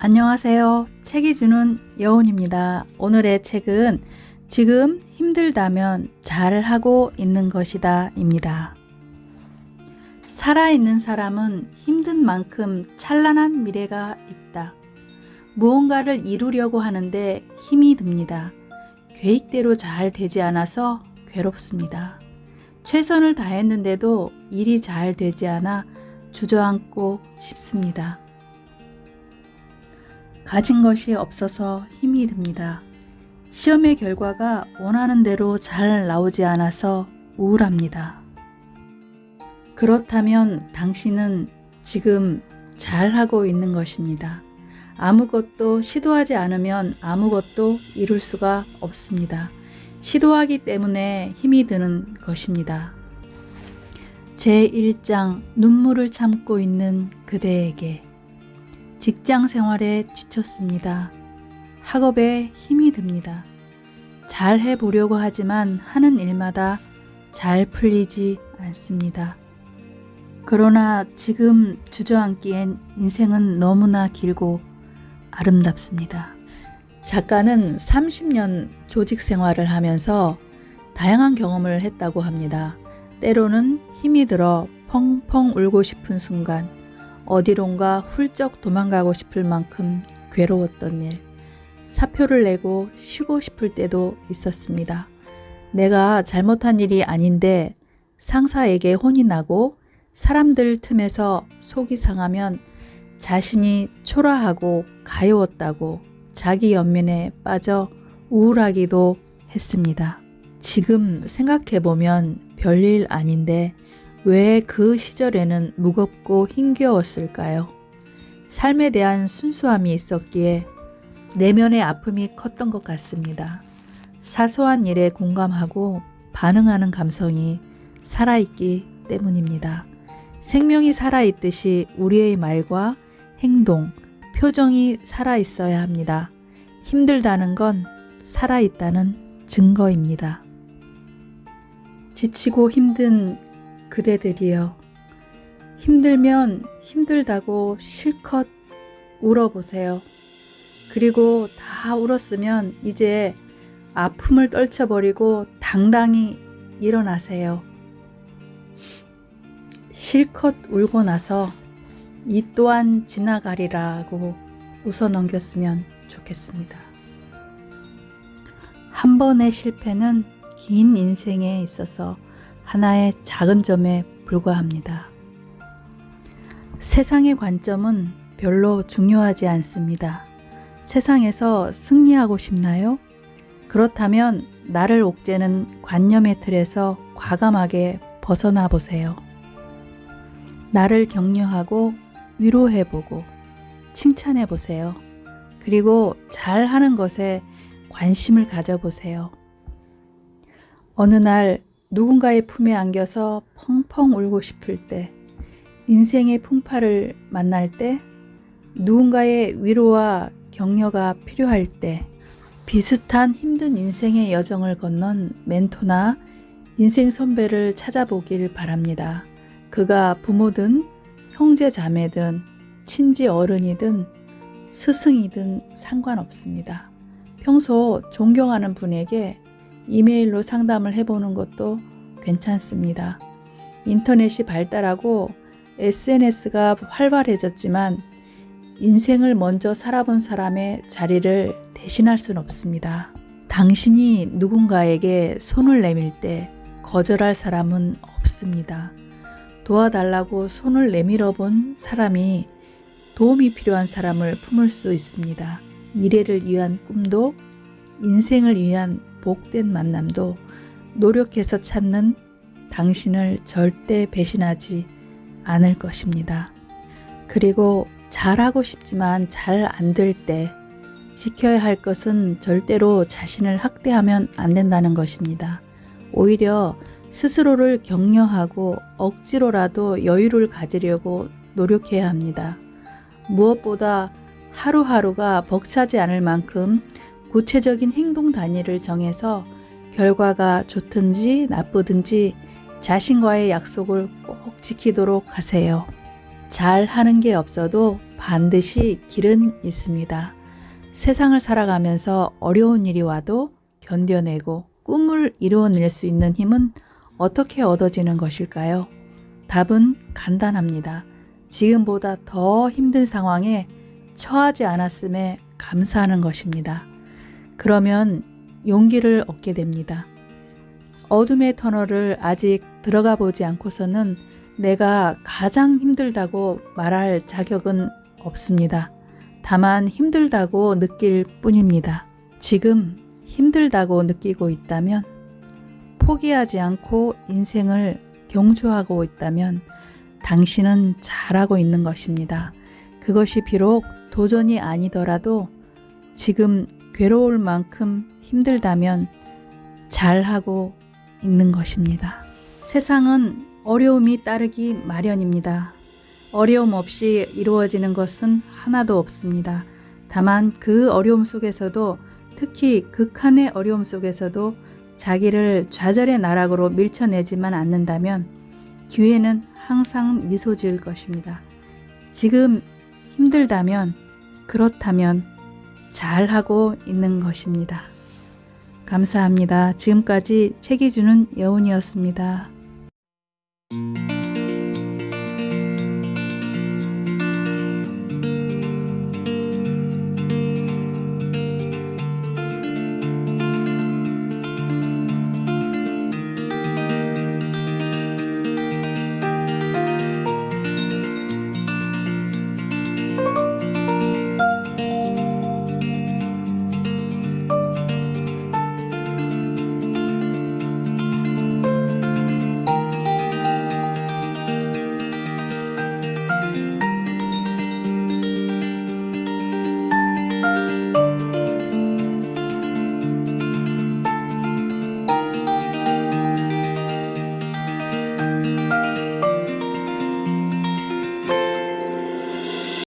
안녕하세요. 책이 주는 여운입니다. 오늘의 책은 지금 힘들다면 잘하고 있는 것이다 입니다. 살아있는 사람은 힘든 만큼 찬란한 미래가 있다. 무언가를 이루려고 하는데 힘이 듭니다. 계획대로 잘 되지 않아서 괴롭습니다. 최선을 다했는데도 일이 잘 되지 않아 주저앉고 싶습니다. 가진 것이 없어서 힘이 듭니다. 시험의 결과가 원하는 대로 잘 나오지 않아서 우울합니다. 그렇다면 당신은 지금 잘하고 있는 것입니다. 아무것도 시도하지 않으면 아무것도 이룰 수가 없습니다. 시도하기 때문에 힘이 드는 것입니다. 제1장 눈물을 참고 있는 그대에게 직장 생활에 지쳤습니다. 학업에 힘이 듭니다. 잘 해보려고 하지만 하는 일마다 잘 풀리지 않습니다. 그러나 지금 주저앉기엔 인생은 너무나 길고 아름답습니다. 작가는 30년 조직 생활을 하면서 다양한 경험을 했다고 합니다. 때로는 힘이 들어 펑펑 울고 싶은 순간, 어디론가 훌쩍 도망가고 싶을 만큼 괴로웠던 일, 사표를 내고 쉬고 싶을 때도 있었습니다. 내가 잘못한 일이 아닌데 상사에게 혼이 나고 사람들 틈에서 속이 상하면 자신이 초라하고 가여웠다고 자기 연민에 빠져 우울하기도 했습니다. 지금 생각해보면 별일 아닌데 왜 그 시절에는 무겁고 힘겨웠을까요? 삶에 대한 순수함이 있었기에 내면의 아픔이 컸던 것 같습니다. 사소한 일에 공감하고 반응하는 감성이 살아있기 때문입니다. 생명이 살아있듯이 우리의 말과 행동, 표정이 살아있어야 합니다. 힘들다는 건 살아있다는 증거입니다. 지치고 힘든 그대들이여, 힘들면 힘들다고 실컷 울어보세요. 그리고 다 울었으면 이제 아픔을 떨쳐버리고 당당히 일어나세요. 실컷 울고 나서 이 또한 지나가리라고 웃어 넘겼으면 좋겠습니다. 한 번의 실패는 긴 인생에 있어서 하나의 작은 점에 불과합니다. 세상의 관점은 별로 중요하지 않습니다. 세상에서 승리하고 싶나요? 그렇다면 나를 옥죄는 관념의 틀에서 과감하게 벗어나 보세요. 나를 격려하고 위로해보고 칭찬해보세요. 그리고 잘하는 것에 관심을 가져보세요. 어느 날 누군가의 품에 안겨서 펑펑 울고 싶을 때, 인생의 풍파를 만날 때, 누군가의 위로와 격려가 필요할 때, 비슷한 힘든 인생의 여정을 건넌 멘토나 인생 선배를 찾아보길 바랍니다. 그가 부모든 형제 자매든 친지 어른이든 스승이든 상관없습니다. 평소 존경하는 분에게 이메일로 상담을 해보는 것도 괜찮습니다. 인터넷이 발달하고 SNS가 활발해졌지만 인생을 먼저 살아본 사람의 자리를 대신할 수는 없습니다. 당신이 누군가에게 손을 내밀 때 거절할 사람은 없습니다. 도와달라고 손을 내밀어 본 사람이 도움이 필요한 사람을 품을 수 있습니다. 미래를 위한 꿈도 인생을 위한 복된 만남도 노력해서 찾는 당신을 절대 배신하지 않을 것입니다. 그리고 잘하고 싶지만 잘 안 될 때 지켜야 할 것은 절대로 자신을 학대하면 안 된다는 것입니다. 오히려 스스로를 격려하고 억지로라도 여유를 가지려고 노력해야 합니다. 무엇보다 하루하루가 벅차지 않을 만큼 구체적인 행동 단위를 정해서 결과가 좋든지 나쁘든지 자신과의 약속을 꼭 지키도록 하세요. 잘 하는 게 없어도 반드시 길은 있습니다. 세상을 살아가면서 어려운 일이 와도 견뎌내고 꿈을 이루어낼 수 있는 힘은 어떻게 얻어지는 것일까요? 답은 간단합니다. 지금보다 더 힘든 상황에 처하지 않았음에 감사하는 것입니다. 그러면 용기를 얻게 됩니다. 어둠의 터널을 아직 들어가 보지 않고서는 내가 가장 힘들다고 말할 자격은 없습니다. 다만 힘들다고 느낄 뿐입니다. 지금 힘들다고 느끼고 있다면, 포기하지 않고 인생을 경주하고 있다면 당신은 잘하고 있는 것입니다. 그것이 비록 도전이 아니더라도 지금 괴로울 만큼 힘들다면 잘하고 있는 것입니다. 세상은 어려움이 따르기 마련입니다. 어려움 없이 이루어지는 것은 하나도 없습니다. 다만 그 어려움 속에서도, 특히 극한의 어려움 속에서도 자기를 좌절의 나락으로 밀쳐내지만 않는다면 기회는 항상 미소 지을 것입니다. 지금 힘들다면, 그렇다면 잘하고 있는 것입니다. 감사합니다. 지금까지 책이 주는 여운이었습니다.